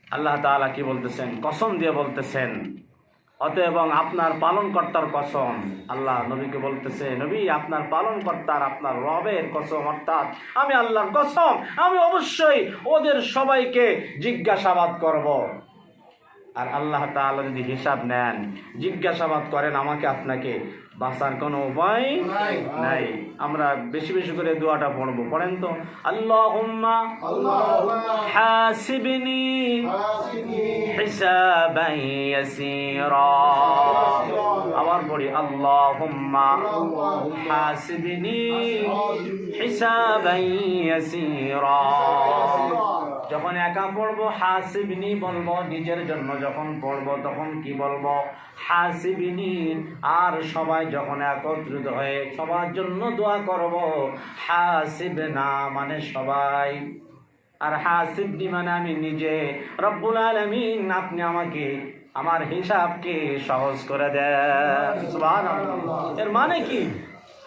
আল্লাহ তাআলা কি বলতেছেন? কসম দিয়ে বলতেছেন, অতএব আপনার পালনকর্তার কসম। আল্লাহ নবীকে বলতেছে, নবী আপনার পালনকর্তার, আপনার রবের কসম, অর্থাৎ আমি আল্লাহর কসম, আমি অবশ্যই ওদের সবাইকে জিজ্ঞাসাবাদ করব। আর আল্লাহ তাআলা যদি হিসাব নেন, জিজ্ঞাসাবাদ করেন আমাকে আপনাকে, বাঁচার কোনো উপায় নাই। আমরা বেশি বেশি করে দোয়াটা পড়বো, পড়েন তো। আল্লাহুম্মা হাসিবনি হিসাবান ইয়াসীরা। আবার পড়ি, আল্লাহুম্মা হাসিবনি হিসাবান ইয়াসীরা। যখন একা পড়বো হাসিবনি বলবো, নিজের জন্য যখন পড়বো তখন কি বলবো? হাসিবনি। আর সবাই যখন একত্রিত হয়ে সবার জন্য দোয়া করব, হাসিবনা মানে সবাই, আর হাসিবনি মানে আমি নিজে। রব্বুল আলামিন আপনি আমাকে আমার হিসাবকে সহজ করে দেন। সুবহানাল্লাহ। এর মানে কি?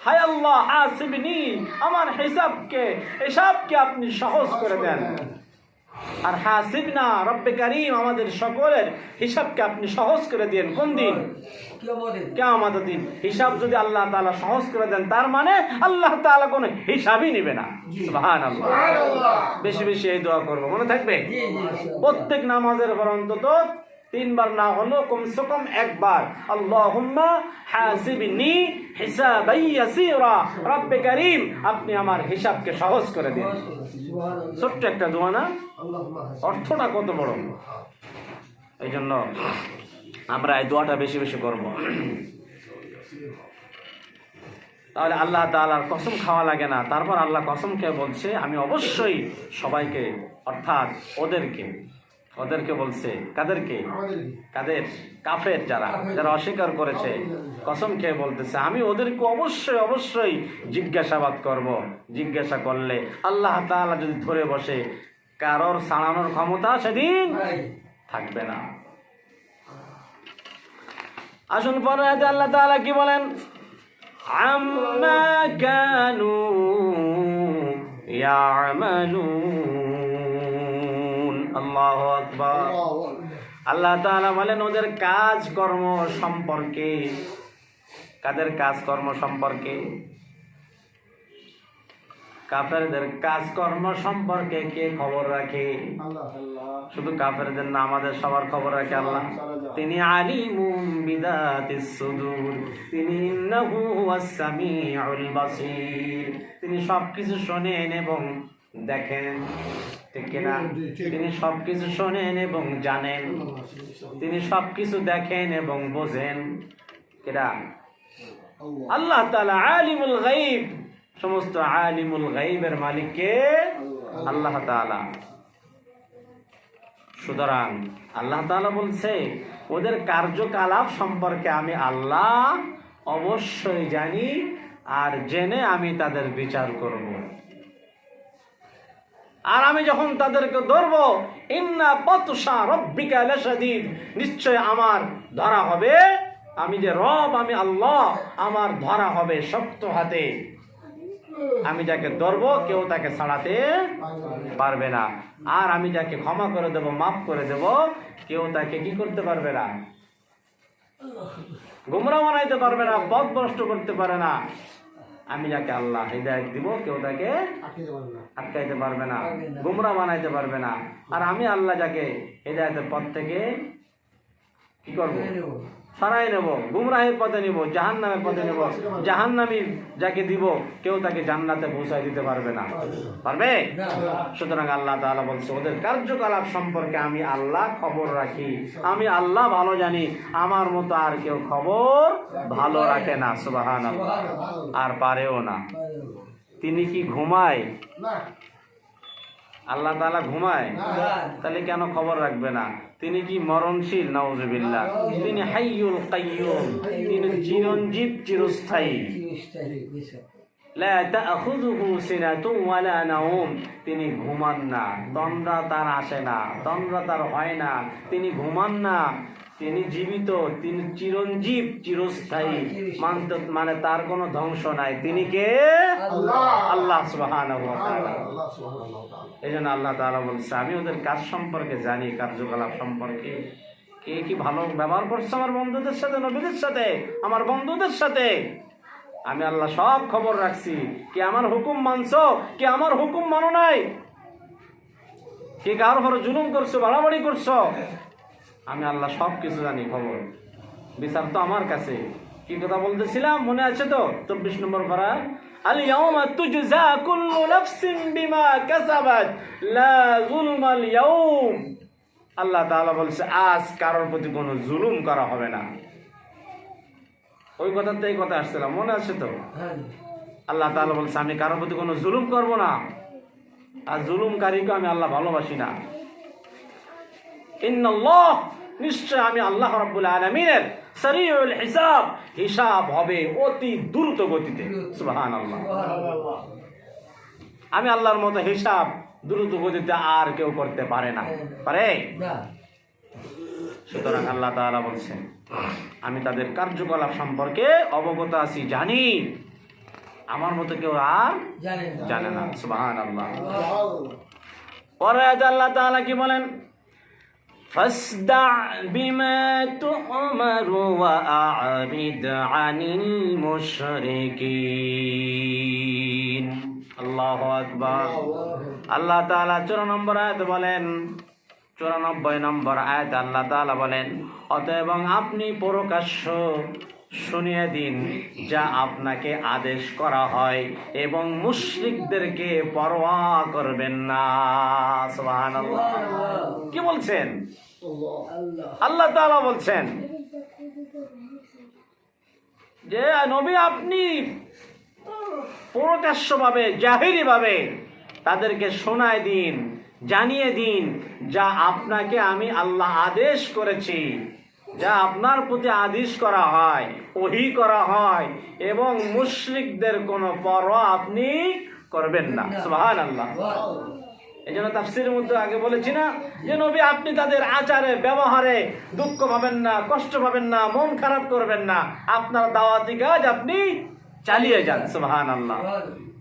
হায় আল্লাহ হাসিবনি, আমার হিসাবকে আপনি সহজ করে দেন। আর হাসিবনা রব্বে কারীম, আমাদের সকলের হিসাবকে আপনি সহজ করে দেন। কোন দিন? কিয়ামতের দিন। হিসাব যদি আল্লাহ তাআলা সহজ করে দেন, তার মানে আল্লাহ তাআলা কোনো হিসাবই নেবে না। সুবহানাল্লাহ। বেশি বেশি এই দোয়া করব, মনে থাকবে। প্রত্যেক নামাজের পর অন্তত 3 বার না হলো কমসে কম একবার আল্লাহুম্মা হাসিবনি হিসাবান ইয়াসীরা, রব্বে কারীম আপনি আমার হিসাবকে সহজ করে দিন। ছোট্ট একটা দোয়া না, অর্থটা কত বড়। এই জন্য আমরা এই দোয়াটা বেশি বেশি করব। তাহলে আল্লাহ তাআলার কসম খাওয়া লাগে না। তারপর আল্লাহ কসম খেয়ে বলছে, আমি অবশ্যই সবাইকে, অর্থাৎ ওদেরকে বলছে, কাদেরকে? কাদের? কাফের, যারা অস্বীকার করেছে। কসম খেয়ে বলতেছে, আমি ওদেরকে অবশ্যই জিজ্ঞাসাবাদ করব। জিজ্ঞাসা করলে আল্লাহ তাআলা যদি ধরে বসে, কারোর ছাড়ানোর ক্ষমতা সেদিন থাকবে না। আসুন পরে আল্লাহ তাআলা কি বলেন? আম্মা কানু ইয়ামালুন। আল্লাহু আকবার। আল্লাহ তাআলা বলেন ওদের কাজকর্ম সম্পর্কে। কাদের কাজকর্ম সম্পর্কে? কাফেরদের কাজকর্ম সম্পর্কে কে খবর রাখে? শুধু কাফেরদের না, আমাদের সবার খবর রাখে আল্লাহ। তিনি আলিমুম বিদাতিস সুদূর, তিনি ইন্নাহু হুয়াস সামিউল বাসীর। তিনি সবকিছু শোনেন এবং দেখেন, ঠিক কিনা? তিনি সবকিছু শোনেন এবং জানেন, তিনি সবকিছু দেখেন এবং বোঝেন। কেডা? আল্লাহ তাআলা আলিমুল গায়ব। সমস্ত আলিমুল গায়বের মালিক কে? আল্লাহ তাআলা। সুতরাং আল্লাহ তাআলা বলছে ওদের কার্যকলাপ সম্পর্কে আমি আল্লাহ অবশ্যই জানি, আর জেনে আমি তাদের বিচার করব। আর আমি যখন তাদেরকে ধরব, ইন্না বাতশা রাব্বিকা লাশাদীদ, নিশ্চয় আমার ধরা হবে, আমি যে রব, আমি আল্লাহ, আমার ধরা হবে শক্ত হাতে। আমি যাকে ধরব কেউ তাকে ছাড়াতে পারবে না, আর আমি যাকে ক্ষমা করে দেব, মাফ করে দেব, কেউ তাকে কি করতে পারবে না? গোমরা বানাইতে পারবে না, পথ ভ্রষ্ট করতে পারে না। আমি যাকে আল্লাহ হিদায়াত দিব, কেউ তাকে আটকাইতে পারবে না, গোমরা বানাইতে পারবে না। আর আমি আল্লাহ যাকে হিদায়াতের পথ থেকে কি করব? সরাই নেব, গুমরাহের পথে নিব, জাহান্নামের পথে নিব। জাহান্নামী যাকে দিব, কেউ তাকে জান্নাতে পৌঁছায় দিতে পারবে না। পারবে? সুতরাং আল্লাহ তাআলা বলছে ওদের কার্যকলাপ সম্পর্কে আমি আল্লাহ খবর রাখি, আমি আল্লাহ ভালো জানি, আমার মতো আর কেউ খবর ভালো রাখে না। সুবহানাল্লাহ। আর পারেও না। তিনি কি ঘুমায়? আল্লাহ তাআলা ঘুমায়? তাহলে কেন খবর রাখবে না? তিনি কি মরণশীল? নাউজুবিল্লাহ। তিনি হাইয়ুল কাইয়ুম, তিনি চিরঞ্জীব, চিরস্থায়ী। লা তাখুযুহু সিনাতুন ওয়ালা নাওম, তিনি ঘুমান না, তন্দ্রা তার আসে না, তন্দ্রা তার হয় না, তিনি ঘুমান না। তিনি জীবিত, তিনি চিরঞ্জীব, চিরস্থায়ী, মানে তার কোনো ধ্বংস নাই। তিনি কে? আল্লাহ সুবহানাহু ওয়া তাআলা। এই জন্য আল্লাহ তাআলা বলছে, আমি ওদের কাজ সম্পর্কে জানি, কার্যকলাপ সম্পর্কে। কে কি ভালো ব্যবহার করছে আমার বন্ধুদের সাথে, নবীদের সাথে, আমার বন্ধুদের সাথে, আমি আল্লাহ সব খবর রাখছি। কে আমার হুকুম মানছো, কে আমার হুকুম মানো নাই, কে কার উপর জুলুম করছো, বাড়াবাড়ি করছো, আমি আল্লাহ সব কিছু জানি, খবর। বিচার তো আমার কাছে। কি কথা বলতেছিলাম মনে আছে তো? 24 নম্বর পারা, আল ইয়াউমা তুজজা কুল্লু নাফসিন বিমা কাসাবাত লা যুলমাল ইয়াউম। আল্লাহ তাআলা বলছে, আজ কারোর প্রতি কোনো জুলুম করা হবে না। ওই কথাতে এই কথা আসছিলাম, মনে আছে তো? আল্লাহ তাআলা বলছে, আমি কারোর প্রতি কোনো জুলুম করব না, আর জুলুমকারীকে আমি আল্লাহ ভালোবাসি না। ইন্নাল্লাহ, নিশ্চয় আমি আল্লাহ রাব্বুল আলামিনের সারিউল হিসাব, হিসাব হবে অতি দ্রুত গতিতে। সুবহানাল্লাহ। আমি আল্লাহর মতো হিসাব দ্রুত গতিতে আর কেউ করতে পারে না, পারে না। সুতরাং আল্লাহ তাআলা বলছেন, আমি তাদের কার্যকলাপ সম্পর্কে অবগত আছি, জানি। আমার মতো কেউ আর জানে না। সুবহানাল্লাহ। পরে আল্লাহ তাআলা কি বলেন? فاصدع بما تؤمر وأعرض عن المشركين। আল্লাহু আকবার। আল্লাহ তাআলা 94 নম্বর আয়াতে বলেন, 94 নম্বর আয়াতে আল্লাহ তাআলা বলেন, অতএব আপনি প্রকাশ্য শুনিয়ে দিন যা আপনাকে আদেশ করা হয় এবং মুশরিকদেরকে পরোয়া করবেন না। সুবহানাল্লাহ। কি বলছেন? আল্লাহ তাআলা বলছেন যে নবী, আপনি প্রকাশ্যভাবে, জাহিরিভাবে তাদেরকে শোনায় দিন, জানিয়ে দিন যা আপনাকে আমি আল্লাহ আদেশ করেছি, যা আপনার প্রতি আদেশ করা হয়, ওহী করা হয়, এবং মুশরিকদের কোনো পরোয়া আপনি করবেন না। সুবহানাল্লাহ। এই জন্য তাফসীরের মধ্যে আগে বলেছি না যে নবী, আপনি তাদের আচারে, ব্যবহারে দুঃখ পাবেন না, কষ্ট পাবেন না, মন খারাপ করবেন না, আপনার দাওয়াতি কাজ আপনি চালিয়ে যান। সুবহানাল্লাহ।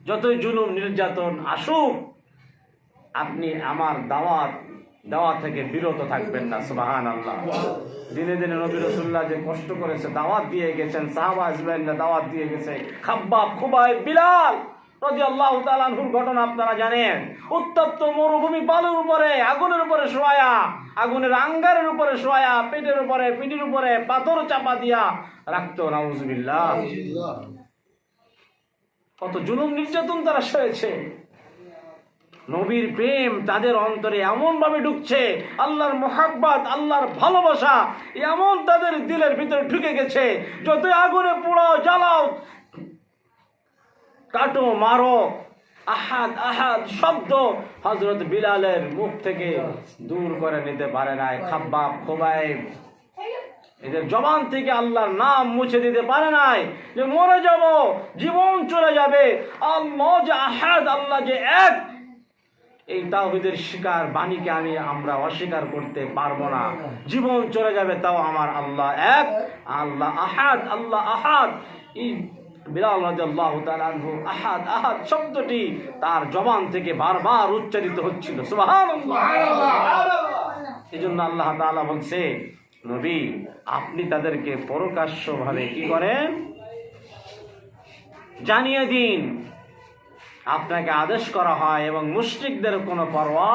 যতই জুলুম নির্যাতন আসুক, আপনি আমার দাওয়াত থেকে বিরত থাকবেন না। সুবহানাল্লাহ। দিনে দিনে নবী রাসূলুল্লাহ যে কষ্ট করেছে, দাওয়াত দিয়ে গেছেন, সাহাবা আজমাইনরা দাওয়াত দিয়ে গেছে। খাব্বাব, খুবাইব, বিলাল রাদিয়াল্লাহু তাআলা আনহুর ঘটনা আপনারা জানেন। উত্তপ্ত মরুভূমি বালুর উপরে, আগুনের উপরে শোয়া, আগুনের আঙ্গারের উপরে শোয়া, পেটের উপরে, পিঠের উপরে পাথর চাপা দিয়া রাখতো। নাউজুবিল্লাহ। কত জুলুম নির্যাতন তারা সয়েছে। নবীর প্রেম তাদের অন্তরে এমন ভাবে ঢুকছে, আল্লাহর মোহাব্বত, আল্লাহর ভালোবাসা এমন তাদের দিলের ভিতরে ঢুকে গেছে, যতই আগুনে পোড়াও, জ্বালাও, কাটো, মারো, আহাদ আহাদ শব্দ হযরত বিলালের মুখ থেকে দূর করে নিতে পারে নাই। খাব্বাব, খুবাইব, এদের জবান থেকে আল্লাহর নাম মুছে দিতে পারে নাই। যে মরে যাব, জীবন চলে যাবে, আল্লাহ যে আহাদ, আল্লাহ যে এক, এই তাওহীদের শিকার বাণীকে আমরা অস্বীকার করতে পারবো না। জীবন চলে যাবে, তাও আমার আল্লাহ এক, আল্লাহ আহাদ, আল্লাহ আহাদ। এই বিলাল রাদিয়াল্লাহু তাআলা আনহু আহাদ আহাদ শব্দটি তার জবান থেকে বারবার উচ্চারিত হচ্ছিল। সুবহানাল্লাহ। এজন্য আল্লাহ তাআলা বলছে, নবী, আপনি তাদেরকে প্রকাশ্যভাবে কি করেন? জানিয়ে দিন, আপনাকে আদেশ করা হয়, এবং মুশরিকদের কোনো পরোয়া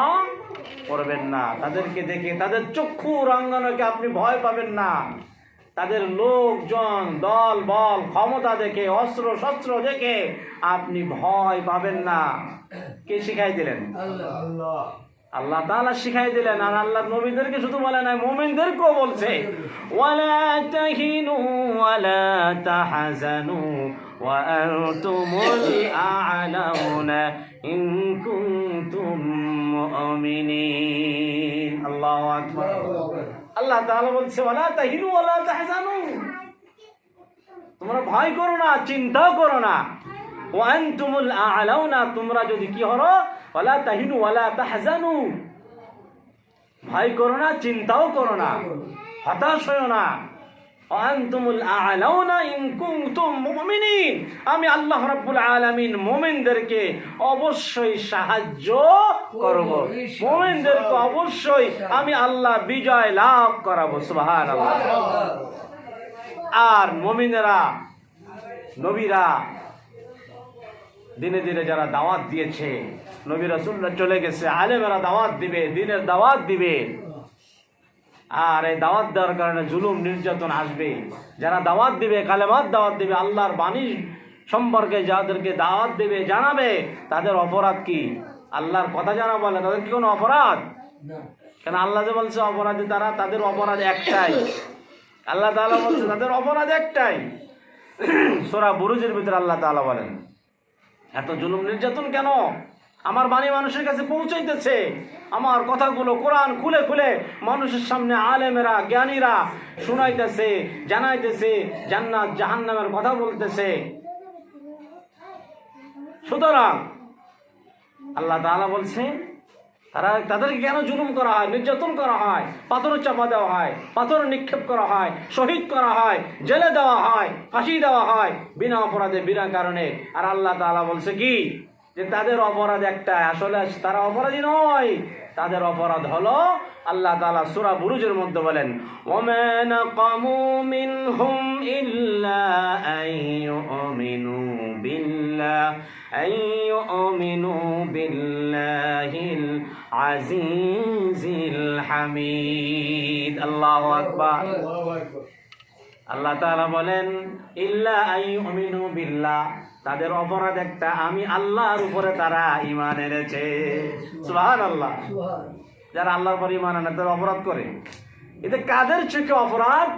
করবেন না। তাদেরকে দেখে, তাদের চক্ষু রাঙ্গানোকে আপনি ভয় পাবেন না। তাদের লোকজন, দল বল, ক্ষমতা দেখে, অস্ত্র শস্ত্র দেখে আপনি ভয় পাবেন না। কে শিখাই দিলেন? আল্লাহ তাআলা শিখাই দিলেন। আর আল্লাহ নবীদেরকে শুধু বলে নাই, মুমিনদেরকেও বলছে, ওয়ালা তাহিনু ওয়ালা তাহজানু ওয়া আনতুমুল আ'লাউনা ইন কুনতুম মুমিনিন। আল্লাহু আকবার। আল্লাহ তাআলা বলছে, ওয়ালা তাহিনু ওয়ালা তাহজানু, তোমরা ভয় করো না, চিন্তা করো না। ওয়া আনতুমুল আ'লাউনা, তোমরা যদি কি হরো, ওয়ালা তাহিনু ওয়ালা তাহজানু, ভয় করো না, চিন্তাও করো না। হতাশ হয়ো না। আনতুমুল আ'লাউনা ইন কুনতুম মুমিনিন, আমি আল্লাহ রাব্বুল আলামিন মুমিনদেরকে অবশ্যই সাহায্য করব, মুমিনদেরকে অবশ্যই আমি আল্লাহ বিজয় লাভ করাবো। সুবহানাল্লাহ। আর মুমিনেরা, নবীরা দিনে দিনে যারা দাওয়াত দিয়েছে, নবী রাসূলরা চলে গেছে, আলেমেরা দাওয়াত দিবে, দ্বীনের দাওয়াত দিবে। আর এই দাওয়াত দেওয়ার কারণে জুলুম নির্যাতন আসবে। যারা দাওয়াত দিবে, কালেমাত দাওয়াত দিবে, আল্লাহর বাণী সম্পর্কে যাদেরকে দাওয়াত দিবে, জানাবে, তাদের অপরাধ কি? আল্লাহর কথা যারা বলে তাদের কি কোনো অপরাধ? কেন আল্লাহ যে বলছে অপরাধী তারা, তাদের অপরাধ একটাই। আল্লাহ তাআলা বলছে তাদের অপরাধ একটাই। সূরা বুরুজের ভিতরে আল্লাহ তাআলা বলেন, এত জুলুম নির্যাতন কেন? আমার বাণী মানুষের কাছে পৌঁছাইতেছে, আমার কথাগুলো কোরআন খুলে খুলে মানুষের সামনে আলেমেরা, জ্ঞানীরা শুনাইতেছে, জানাইতেছে, জান্নাত জাহান্নামের কথা বলতেছে। সুতরাং আল্লাহ তাআলা বলছে তাদেরকে কেন জুলুম করা হয়, নির্যাতন করা হয়, পাথর চাপা দেওয়া হয়, পাথর নিক্ষেপ করা হয়, শহীদ করা হয়, জেলে দেওয়া হয়, ফাঁসি দেওয়া হয় বিনা অপরাধে, বিনা কারণে। আর আল্লাহ তাআলা বলছে কি, যে তাদের অপরাধ একটা, আসলে তারা অপরাধী নয়, তাদের অপরাধ হলো, আল্লাহ তাআলা সূরা বুরুজের মধ্যে বলেন, ওয়ামা নাকামু মিনহুম ইল্লা আইয়ুমিনু বিল্লাহিল আজিজিল হামিদ। আল্লাহু আকবার। আল্লাহ তাআলা বলেন ইল্লা আইয়ুমিনু বিল্লাহ, তাদের অপরাধ একটা, আমি আল্লাহর উপরে তারা ঈমান এনেছে। সুবহানাল্লাহ। যারা আল্লাহর উপরে ঈমান আনে তারা অপরাধ করে, এতে কাদের চোখে অপরাধ?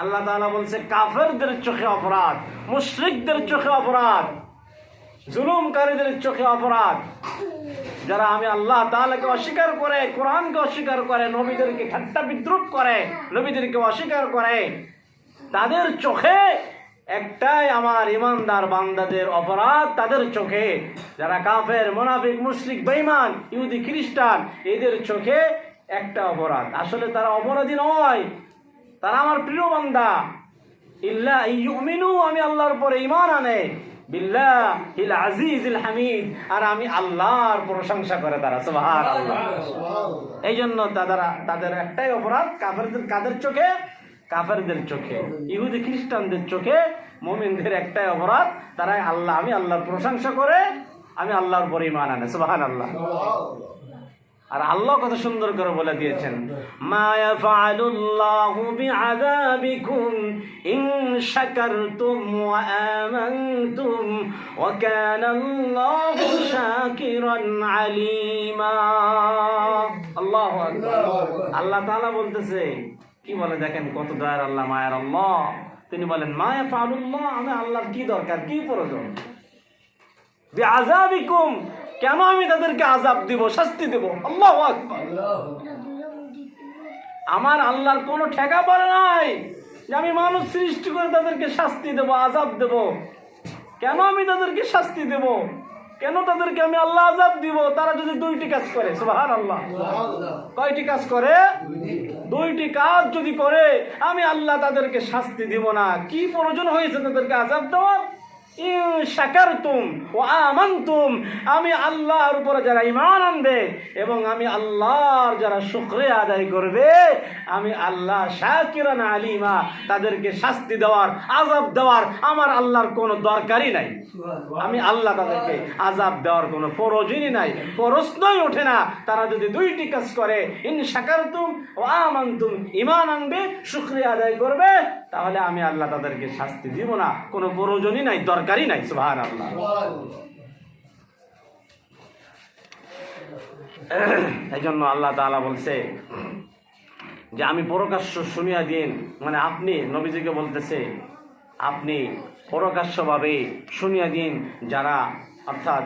আল্লাহ তাআলা বলছে কাফেরদের চোখে অপরাধ, মুশরিকদের চোখে অপরাধ, জুলুমকারীদের চোখে অপরাধ। যারা আমি আল্লাহ তাআলাকে অস্বীকার করে, কোরআনকে অস্বীকার করে, নবীদেরকে ঠাট্টা বিদ্রুপ করে, নবীদেরকে অস্বীকার করে, তাদের চোখে একটাই, আমার ইমানদার বান্দাদের অপরাধ তাদের চোখে। যারা কাফের, মুনাফিক, মুশরিক, বেঈমান, ইহুদি, খ্রিস্টান, এদের চোখে একটা অপরাধ, আসলে তারা অপরাধী নয়, তারা আমার প্রিয় বান্দা। ইল্লা ইউমিনু, আমি আল্লাহর উপরে ঈমান আনে, বিল্লাহিল আজিজিল হামিদ, আর আমি আল্লাহর প্রশংসা করে তারা। সুবহানাল্লাহ। এই জন্য তাদের একটাই অপরাধ, কাফেরদের, কাদের চোখে? কাফেরদের চোখে, ইহুদি খ্রিস্টানদের চোখে মুমিনদের একটাই অপরাধ, তারা আমি আল্লাহর প্রশংসা করে, আমি আল্লাহর উপরে ঈমান আনে। সুবহানাল্লাহ। আর আল্লাহ কত সুন্দর করে বলে দিয়েছেন, মা ইয়াফআলুল্লাহু বিআযাবিকুম ইন শাকারতুম ওয়া আমানতুম ওয়া কানাল্লাহু শাকিরান আলীমা। আল্লাহু আকবার। আল্লাহ তাআলা বলতেছে, কি বলে দেখেন, কত দয়ার আল্লাহ, মায়ার আল্লাহ। তিনি বলেন মা ইয়াফআলুল্লাহ, আমি আল্লাহর কি দরকার, কি প্রয়োজন? বিআযাবিকুম, কেন আমি তাদেরকে আযাব দিব, শাস্তি দেব? আল্লাহু আকবার। আমার আল্লাহর কোনো ঠেকা পড়ে নাই যে আমি মানুষ সৃষ্টি করে তাদেরকে শাস্তি দেব, আযাব দেব। কেন আমি তাদেরকে শাস্তি দেব? কেন তাদেরকে আমি আল্লাহ আযাব দিব? তারা যদি দুইটি কাজ করে। সুবহানাল্লাহ। কয়টি কাজ করে? দুইটি কাজ যদি করে, আমি আল্লাহ তাদেরকে শাস্তি দিব না। কি প্রয়োজন হয়েছে তাদেরকে আযাব দেওয়ার? ইন শাকারতুম ওয়া আমানতুম, আমি আল্লাহর উপরে যারা ঈমান আনবে এবং আমি আল্লাহর যারা শুকরিয়া আদায় করবে, আমি আল্লাহ শাকিরান আলীমা, তাদেরকে শাস্তি দেওয়ার, আযাব দেওয়ার আমার আল্লাহর কোনো দরকারই নাই। আমি আল্লাহ তাদেরকে আযাব দেওয়ার কোনো প্রয়োজনই নাই, প্রশ্নই ওঠে না। তারা যদি দুইটি কাজ করে, ইন শাকারতুম ওয়া আমানতুম, ঈমান আনবে, শুকরিয়া আদায় করবে, তাহলে আমি আল্লাহ তাদেরকে শাস্তি দিব না, কোনো প্রয়োজনই নাই, দরকারই নাই। সুবহানাল্লাহ। এই জন্য আল্লাহ তাআলা বলছে যে আমি প্রকাশ্য শুনিয়া দিন, মানে আপনি নবীজিকে বলতেছে, আপনি প্রকাশ্যভাবে শুনিয়া দিন, যারা অর্থাৎ